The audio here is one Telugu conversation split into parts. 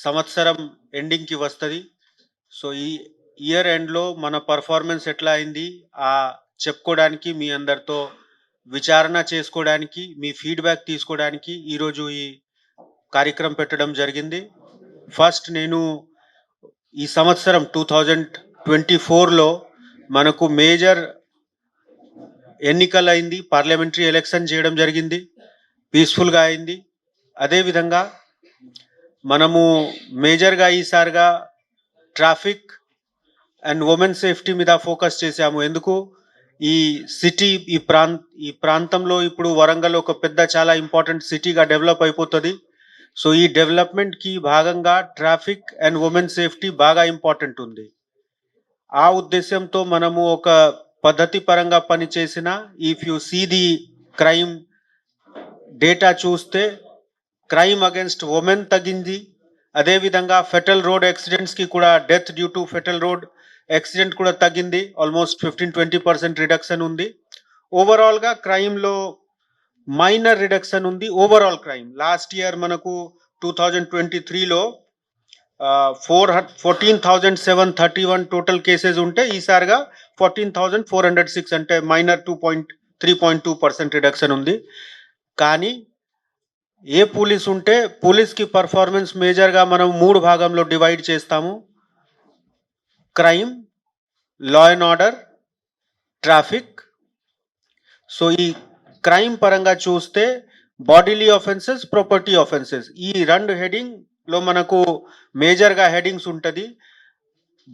సంవత్సరం ఎండింగ్‌కి వస్తది. సో, ఈ ఇయర్ ఎండ్‌లో మన పెర్ఫార్మన్స్ ఎట్లా అయింది చెప్పుకోవడానికి, మీ అందరితో విచారణ చేసుకోవడానికి, మీ ఫీడ్‌బ్యాక్ తీసుకోవడానికి ఈరోజు ఈ కార్యక్రమం పెట్టడం జరిగింది. ఫస్ట్ నేను ఈ సంవత్సరం 2024లో మనకు మేజర్ ఎన్నికలైంది. పార్లమెంటరీ ఎలక్షన్ చేయడం జరిగింది. పీస్‌ఫుల్‌గా అయింది. అదేవిధంగా మనము మేజర్‌గా ఈసారిగా ట్రాఫిక్ అండ్ ఉమెన్ సేఫ్టీ మీద ఫోకస్ చేశాము. ఎందుకు ఈ సిటీ ఈ ప్రాంతంలో ఇప్పుడు వరంగల్ ఒక పెద్ద చాలా ఇంపార్టెంట్ సిటీగా డెవలప్ అయిపోతుంది. సో ఈ డెవలప్మెంట్‌కి భాగంగా ట్రాఫిక్ అండ్ ఉమెన్ సేఫ్టీ బాగా ఇంపార్టెంట్ ఉంది. ఆ ఉద్దేశంతో మనము ఒక పద్ధతి పరంగా పనిచేసిన if you see the crime data చూస్తే క్రైమ్ అగేన్స్ట్ ఉమెన్ తగ్గింది. అదేవిధంగా ఫెటల్ రోడ్ యాక్సిడెంట్స్కి కూడా death due to fatal road accident కూడా తగ్గింది. ఆల్మోస్ట్ 15-20% రిడక్షన్ ఉంది. ఓవరాల్గా క్రైమ్లో మైనర్ రిడక్షన్ ఉంది. ఓవరాల్ క్రైమ్ లాస్ట్ ఇయర్ మనకు 2023లో 14,731 టోటల్ కేసెస్ ఉంటే ఈసారిగా 14,406 అంటే మైనర్ 3.2% రిడక్షన్ ఉంది. కానీ ఏ పోలీస్ ఉంటే పోలీస్కి పర్ఫార్మెన్స్ మేజర్గా మనం 3 భాగంలో డివైడ్ చేస్తాము. Crime, law and order, traffic. So ఈ క్రైమ్ పరంగా చూస్తే బాడీలీ ఆఫెన్సెస్, ప్రాపర్టీ ఆఫెన్సెస్ ఈ రెండు హెడింగ్లో మనకు మేజర్గా హెడింగ్స్ ఉంటుంది.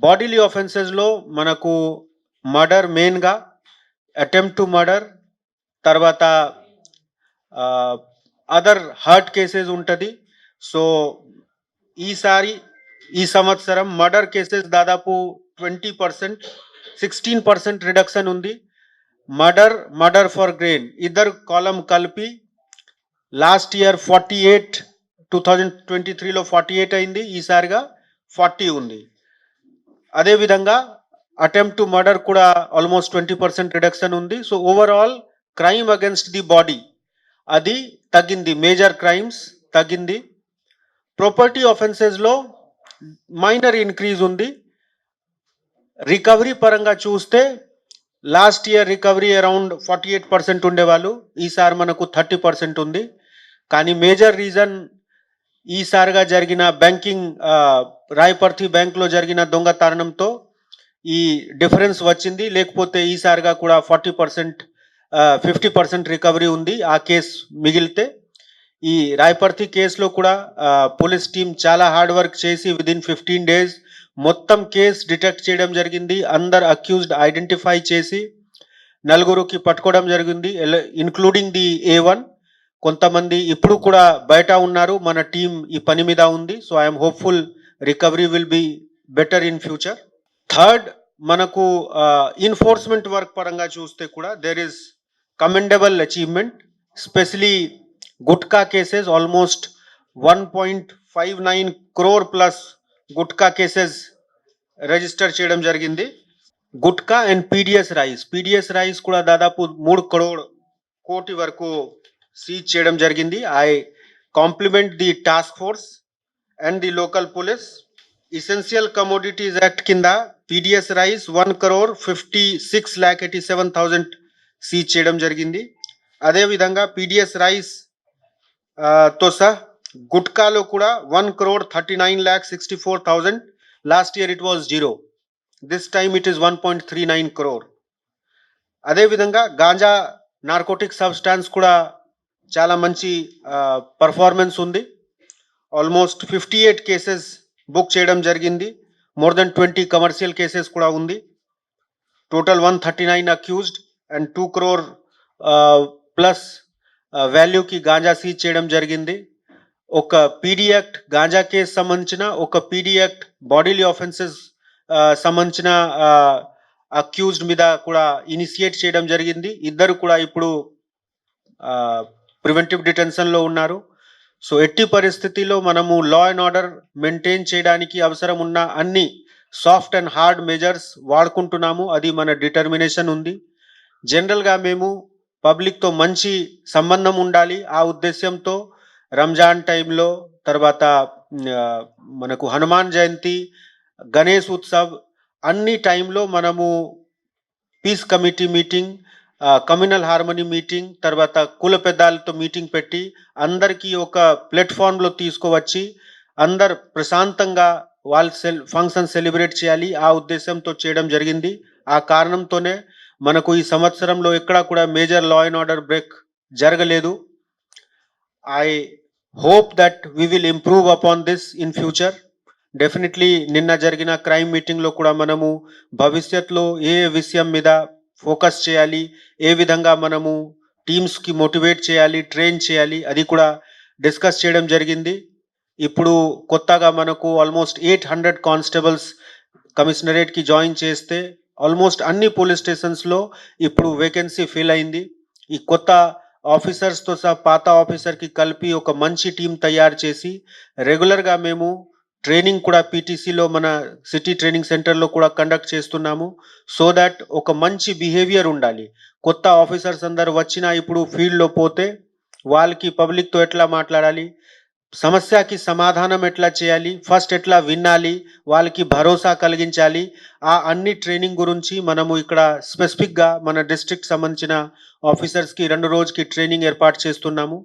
బాడీలీ ఆఫెన్సెస్లో మనకు మర్డర్ మెయిన్గా, అటెంప్ట్ టు మర్డర్, తర్వాత అదర్ హర్ట్ కేసెస్ ఉంటుంది. సో ఈ సంవత్సరం మర్డర్ కేసెస్ దాదాపు 20%, 16% రిడక్షన్ ఉంది. మర్డర్ ఫర్ గ్రెయిన్ ఇద్దరు కాలం కలిపి లాస్ట్ ఇయర్ 48, 2023లో 48 అయింది. ఈసారిగా 40 ఉంది. అదేవిధంగా అటెంప్ట్ టు మర్డర్ కూడా ఆల్మోస్ట్ 20% రిడక్షన్ ఉంది. So overall crime against the body అది తగ్గింది. మేజర్ క్రైమ్స్ తగ్గింది. ప్రాపర్టీ ఆఫెన్సెస్లో మైనర్ ఇంక్రీజ్ ఉంది. రికవరీ పరంగా చూస్తే లాస్ట్ ఇయర్ రికవరీ అరౌండ్ 48% ఉండేవాళ్ళు. ఈసారి మనకు 30% ఉంది. కానీ మేజర్ రీజన్ ఈసారిగా జరిగిన బ్యాంకింగ్ రాయపర్తి బ్యాంక్లో జరిగిన దొంగతనంతో ఈ డిఫరెన్స్ వచ్చింది. లేకపోతే ఈసారిగా కూడా 40%, 50% రికవరీ ఉంది ఆ కేసు మిగిలితే. ఈ రాయపర్తి కేసులో కూడా పోలీస్ టీం చాలా హార్డ్ వర్క్ చేసి విదిన్ 15 days మొత్తం కేసు డిటెక్ట్ చేయడం జరిగింది. అందరు అక్యూజ్డ్ ఐడెంటిఫై చేసి 4కి పట్టుకోవడం జరిగింది, ఇన్క్లూడింగ్ ది A1. కొంతమంది ఇప్పుడు కూడా బయట ఉన్నారు. మన టీం ఈ పని మీద ఉంది. So I'm hopeful recovery will be better in future. Third, మనకు ఎన్ఫోర్స్మెంట్ వర్క్ పరంగా చూస్తే కూడా there is commendable achievement. Specially gutka cases almost 1.59 crore plus gutka cases register చేయడం జరిగింది. గుట్కా అండ్ పీడిఎస్ రైస్ కూడా దాదాపు 3 కోటి వరకు సీజ్ చేయడం జరిగింది. I complement the task force and the local police. Essential commodities act కింద పీడిఎస్ రైస్ 1,56,87,000 సీజ్ చేయడం జరిగింది. అదేవిధంగా పీడిఎస్ రైస్ తో సహా గుట్కాలో కూడా 1,39,64,000. Last year it was 0. This time it is 1.39 crore. అదేవిధంగా గాంజా నార్కోటిక్ సబ్స్టాన్స్ కూడా చాలా మంచి పర్ఫార్మెన్స్ ఉంది. ఆల్మోస్ట్ 58 కేసెస్ బుక్ చేయడం జరిగింది. మోర్ దెన్ 20 కమర్షియల్ కేసెస్ కూడా ఉంది. Total 139 accused and 2 crore plus వాల్యూకి గాంజా సీజ్ చేయడం జరిగింది. ఒక పీడీ యాక్ట్ గాంజా కేసు సంబంధించిన, ఒక పీడీ యాక్ట్ బాడీలీ ఆఫెన్సెస్ సంబంధించిన అక్యూజ్డ్ మీద కూడా ఇనిషియేట్ చేయడం జరిగింది. ఇద్దరు కూడా ఇప్పుడు ప్రివెంటివ్ డిటెన్షన్లో ఉన్నారు. సో ఎట్టి పరిస్థితిలో మనము లా అండ్ ఆర్డర్ మెయింటైన్ చేయడానికి అవసరం ఉన్న అన్ని సాఫ్ట్ అండ్ హార్డ్ మెజర్స్ వాడుకుంటున్నాము. అది మన డిటర్మినేషన్ ఉంది. జనరల్గా మేము పబ్లిక్తో మంచి సంబంధం ఉండాలి. ఆ ఉద్దేశంతో రంజాన్ టైంలో, తర్వాత మనకు హనుమాన్ జయంతి, గణేష్ ఉత్సవ్ అన్ని టైంలో మనము peace committee meeting, communal harmony meeting, తర్వాత కుల పెద్దలతో మీటింగ్ పెట్టి అందరికీ ఒక ప్లాట్ఫామ్లో తీసుకువచ్చి అందరు ప్రశాంతంగా వాళ్ళ ఫంక్షన్ సెలబ్రేట్ చేయాలి ఆ ఉద్దేశంతో చేయడం జరిగింది. ఆ కారణంతోనే మనకు ఈ సంవత్సరంలో ఎక్కడా కూడా major law and order break జరగలేదు. I hope that we will improve upon this in future. Definitely నిన్న జరిగిన క్రైమ్ మీటింగ్లో కూడా మనము భవిష్యత్తులో ఏ విషయం మీద ఫోకస్ చేయాలి, ఏ విధంగా మనము టీమ్స్కి మోటివేట్ చేయాలి, ట్రైన్ చేయాలి, అది కూడా డిస్కస్ చేయడం జరిగింది. ఇప్పుడు కొత్తగా మనకు ఆల్మోస్ట్ 800 కానిస్టేబుల్స్ కమిషనరేట్కి జాయిన్ చేస్తే ఆల్మోస్ట్ అన్ని పోలీస్ స్టేషన్స్లో ఇప్పుడు వేకెన్సీ ఫిల్ అయింది. ఈ కొత్త ఆఫీసర్స్తో సహా పాత ఆఫీసర్కి కలిపి ఒక మంచి టీం తయారు చేసి రెగ్యులర్గా మేము ట్రైనింగ్ కూడా పీటీసీలో మన సిటీ ట్రైనింగ్ సెంటర్లో కూడా కండక్ట్ చేస్తున్నాము. సో దట్ ఒక మంచి బిహేవియర్ ఉండాలి. కొత్త ఆఫీసర్స్ అందరు వచ్చినా ఇప్పుడు ఫీల్డ్లో పోతే వాళ్ళకి పబ్లిక్తో ఎట్లా మాట్లాడాలి, సమస్యకి సమాధానం ఎట్లా చేయాలి, ఫస్ట్ ఎట్లా వినాలి, వాళ్ళకి భరోసా కలిగించాలి, ఆ అన్ని ట్రైనింగ్ గురించి మనము ఇక్కడ స్పెసిఫిక్గా మన డిస్ట్రిక్ట్ సంబంధించిన ఆఫీసర్స్కి 2 రోజుకి ట్రైనింగ్ ఏర్పాటు చేస్తున్నాము.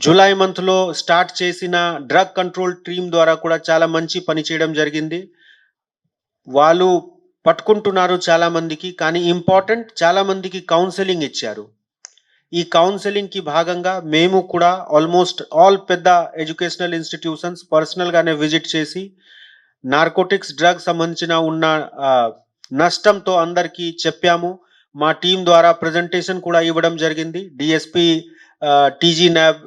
జూలై మంత్లో స్టార్ట్ చేసిన డ్రగ్ కంట్రోల్ టీమ్ ద్వారా కూడా చాలా మంచి పని చేయడం జరిగింది. వాళ్ళు పట్టుకుంటున్నారు చాలా మందికి, కానీ ఇంపార్టెంట్ చాలా మందికి కౌన్సిలింగ్ ఇచ్చారు. ఈ కౌన్సిలింగ్కి భాగంగా మేము కూడా ఆల్మోస్ట్ ఆల్ పెద్ద ఎడ్యుకేషనల్ ఇన్స్టిట్యూషన్స్ పర్సనల్గానే విజిట్ చేసి నార్కోటిక్స్ డ్రగ్ సంబంధించిన ఉన్న నష్టంతో అందరికీ చెప్పాము. మా టీం ద్వారా ప్రజెంటేషన్ కూడా ఇవ్వడం జరిగింది. డిఎస్పి టీజీ నాబ్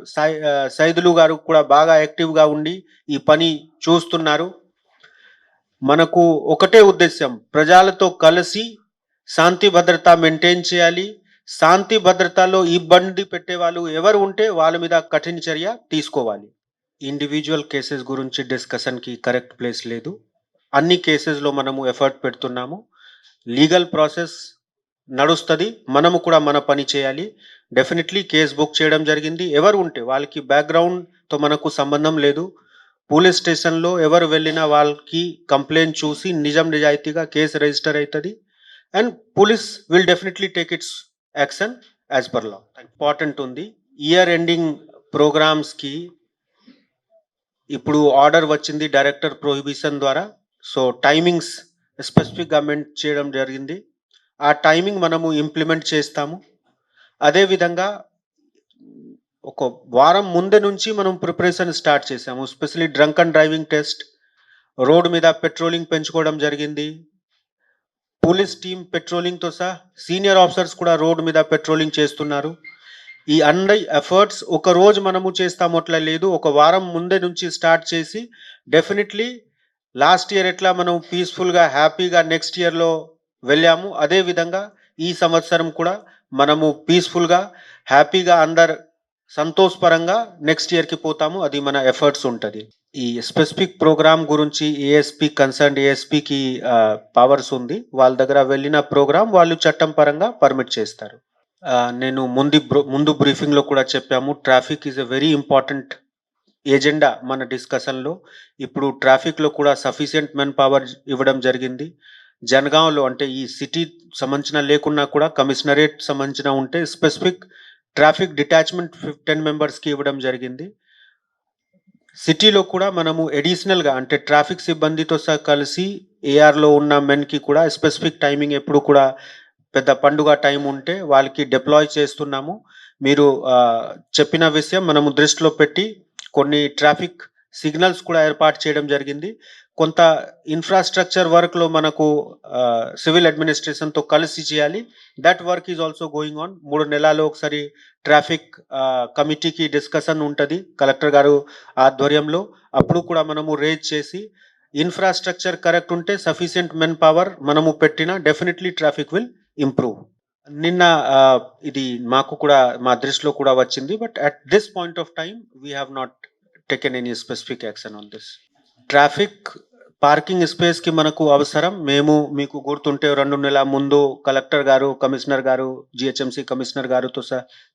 సైదులు గారు కూడా బాగా యాక్టివ్గా ఉండి ఈ పని చూస్తున్నారు. మనకు ఒకటే ఉద్దేశం, ప్రజలతో కలిసి శాంతి భద్రత మెయింటైన్ చేయాలి. శాంతి భద్రతలో ఇబ్బంది పెట్టే వాళ్ళు ఎవరు ఉంటే వాళ్ళ మీద కఠిన చర్య తీసుకోవాలి. ఇండివిజువల్ కేసెస్ గురించి డిస్కషన్కి కరెక్ట్ ప్లేస్ లేదు. అన్ని కేసెస్లో మనము ఎఫర్ట్ పెడుతున్నాము. లీగల్ ప్రాసెస్ నడుస్తుంది, మనము కూడా మన పని చేయాలి. డెఫినెట్లీ కేసు బుక్ చేయడం జరిగింది. ఎవరు ఉంటే వాళ్ళకి బ్యాక్గ్రౌండ్తో మనకు సంబంధం లేదు. పోలీస్ స్టేషన్లో ఎవరు వెళ్ళినా వాళ్ళకి కంప్లైంట్ చూసి నిజం నిజాయితీగా కేసు రిజిస్టర్ అవుతుంది. And police will definitely take its action as per law. Important ఉంది. ఇయర్ ఎండింగ్ ప్రోగ్రామ్స్కి ఇప్పుడు ఆర్డర్ వచ్చింది డైరెక్టర్ ప్రొహిబిషన్ ద్వారా. సో టైమింగ్స్ స్పెసిఫిక్గా మెంట్ చేయడం జరిగింది. ఆ టైమింగ్ మనము ఇంప్లిమెంట్ చేస్తాము. అదేవిధంగా ఒక వారం ముందే నుంచి మనం ప్రిపరేషన్ స్టార్ట్ చేసాము. Specially drunk and driving test, road మీద పెట్రోలింగ్ పెంచుకోవడం జరిగింది. పోలీస్ టీం పెట్రోలింగ్తో సహా సీనియర్ ఆఫీసర్స్ కూడా రోడ్ మీద పెట్రోలింగ్ చేస్తున్నారు. ఈ అన్ని ఎఫర్ట్స్ ఒక రోజు మనము చేస్తాము అట్లా లేదు, ఒక వారం ముందే నుంచి స్టార్ట్ చేసి డెఫినెట్లీ లాస్ట్ ఇయర్ ఎట్లా మనం పీస్ఫుల్గా హ్యాపీగా నెక్స్ట్ ఇయర్లో వెళ్ళాము, అదేవిధంగా ఈ సంవత్సరం కూడా మనము పీస్ఫుల్గా హ్యాపీగా అందరు సంతోషపరంగా నెక్స్ట్ ఇయర్కి పోతాము. అది మన ఎఫర్ట్స్ ఉంటుంది. ఈ స్పెసిఫిక్ ప్రోగ్రామ్ గురించి ఏఎస్పీ కన్సర్న్ ఏఎస్పీకి పవర్స్ ఉంది. వాళ్ళ దగ్గర వెళ్ళిన ప్రోగ్రామ్ వాళ్ళు చట్టం పరంగా పర్మిట్ చేస్తారు. నేను ముందు బ్రీఫింగ్లో కూడా చెప్పాము, traffic is a very important agenda మన డిస్కషన్లో. ఇప్పుడు ట్రాఫిక్లో కూడా సఫిషియంట్ మెన్ పవర్ ఇవ్వడం జరిగింది. జనగాంలో అంటే ఈ సిటీ సంబంధించిన లేకున్నా కూడా కమిషనరేట్ సంబంధించిన ఉంటే స్పెసిఫిక్ ట్రాఫిక్ డిటాచ్మెంట్ 10 మెంబర్స్కి ఇవ్వడం జరిగింది. సిటీలో కూడా మనము ఎడిషనల్గా అంటే ట్రాఫిక్ సిబ్బందితో సహా కలిసి ఏఆర్లో ఉన్న మెన్కి కూడా స్పెసిఫిక్ టైమింగ్ ఎప్పుడు కూడా పెద్ద పండుగ టైం ఉంటే వాళ్ళకి డిప్లాయ్ చేస్తున్నాము. మీరు చెప్పిన విషయం మనము దృష్టిలో పెట్టి కొన్ని ట్రాఫిక్ సిగ్నల్స్ కూడా ఏర్పాటు చేయడం జరిగింది. కొంత ఇన్ఫ్రాస్ట్రక్చర్ వర్క్లో మనకు సివిల్ అడ్మినిస్ట్రేషన్తో కలిసి చేయాలి. That work is also going on. 3 నెలల్లో ఒకసారి ట్రాఫిక్ కమిటీకి డిస్కషన్ ఉంటుంది కలెక్టర్ గారు ఆధ్వర్యంలో. అప్పుడు కూడా మనము రేజ్ చేసి ఇన్ఫ్రాస్ట్రక్చర్ కరెక్ట్ ఉంటే సఫిషియంట్ మెన్ పవర్ మనము పెట్టినా డెఫినెట్లీ ట్రాఫిక్ విల్ ఇంప్రూవ్. నిన్న ఇది మాకు కూడా మా దృష్టిలో కూడా వచ్చింది. But at this point of time we have not taken any specific action on this. Traffic parking స్పేస్‌కి మనకు అవసరం. మేము మీకు గుర్తుంటే 2 నెలల ముందు కలెక్టర్ గారు, కమిషనర్ గారు, జీహెచ్ఎంసీ కమిషనర్ గారితో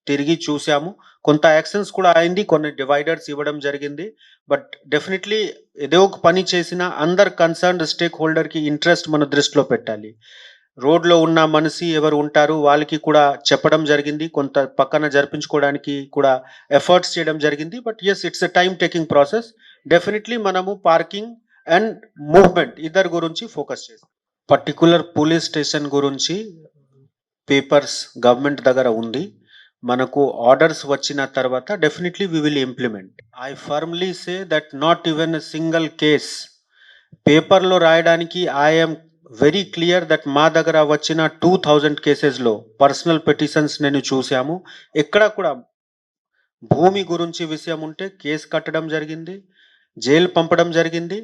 తిరిగి చూసాము. కొంత యాక్షన్స్ కూడా అయింది. కొన్ని డివైడర్స్ ఇవ్వడం జరిగింది. బట్ డెఫినెట్‌లీ ఏదో ఒక పని చేసినా అందరు కన్సర్న్డ్ స్టేక్ హోల్డర్‌కి ఇంట్రెస్ట్ మన దృష్టిలో పెట్టాలి. రోడ్‌లో ఉన్న మనిషి ఎవరు ఉంటారు వాళ్ళకి కూడా చెప్పడం జరిగింది. కొంత పక్కన జరిపించుకోవడానికి కూడా ఎఫర్ట్స్ చేయడం జరిగింది. But yes, it's a time taking process. Definitely మనము పార్కింగ్ అండ్ మూవ్‌మెంట్ ఇద్దరి గురించి ఫోకస్ చేస్తాం. పర్టిక్యులర్ పోలీస్ స్టేషన్ గురించి పేపర్స్ గవర్నమెంట్ దగ్గర ఉంది. మనకు ఆర్డర్స్ వచ్చిన తర్వాత definitely we will implement. I firmly say that not even a single case పేపర్‌లో రాయడానికి I am very clear that మా దగ్గర వచ్చిన 2000 కేసెస్‌లో పర్సనల్ పిటిషన్స్ నేను చూసాము. ఎక్కడ కూడా భూమి గురించి విషయం ఉంటే కేసు కట్టడం జరిగింది. జైలు పంపడం జరిగింది.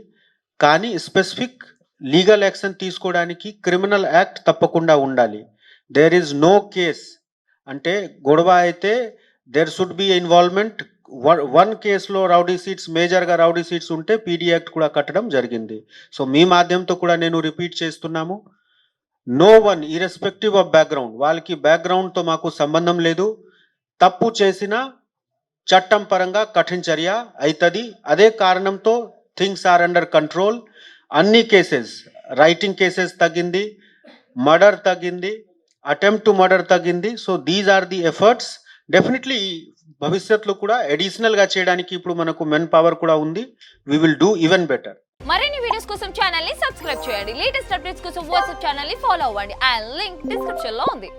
కానీ స్పెసిఫిక్ లీగల్ యాక్షన్ తీసుకోవడానికి క్రిమినల్ యాక్ట్ తప్పకుండా ఉండాలి. దేర్ ఈజ్ నో కేస్ అంటే గొడవ అయితే there should be involvement. One కేసులో రౌడీ సీట్స్ మేజర్గా రౌడీ సీట్స్ ఉంటే పీడీ యాక్ట్ కూడా కట్టడం జరిగింది. సో మీ మాధ్యమంతో కూడా నేను రిపీట్ చేస్తున్నాము. No one irrespective of background, వాళ్ళకి బ్యాక్గ్రౌండ్తో మాకు సంబంధం లేదు. తప్పు చేసిన చట్టం పరంగా కఠిన చర్య అవుతుంది. అదే కారణంతో థింగ్స్ ఆర్ అండర్ కంట్రోల్. అన్ని కేసెస్, రైటింగ్ కేసెస్ తగ్గింది, మర్డర్ తగ్గింది, అటెంప్ట్ టు మర్డర్ తగ్గింది. So these are the efforts. Definitely భవిష్యత్తులో కూడా అడిషనల్గా చేయడానికి ఇప్పుడు మనకు మెన్ పవర్ కూడా ఉంది. We will do even better. మరిన్ని వీడియోస్ కోసం ఛానల్ ని సబ్స్క్రైబ్ చేయండి. లేటెస్ట్ అప్డేట్స్ కోసం వాట్సాప్ ఛానల్ ని ఫాలో అవ్వండి. ఆ లింక్ డిస్క్రిప్షన్ లో ఉంది.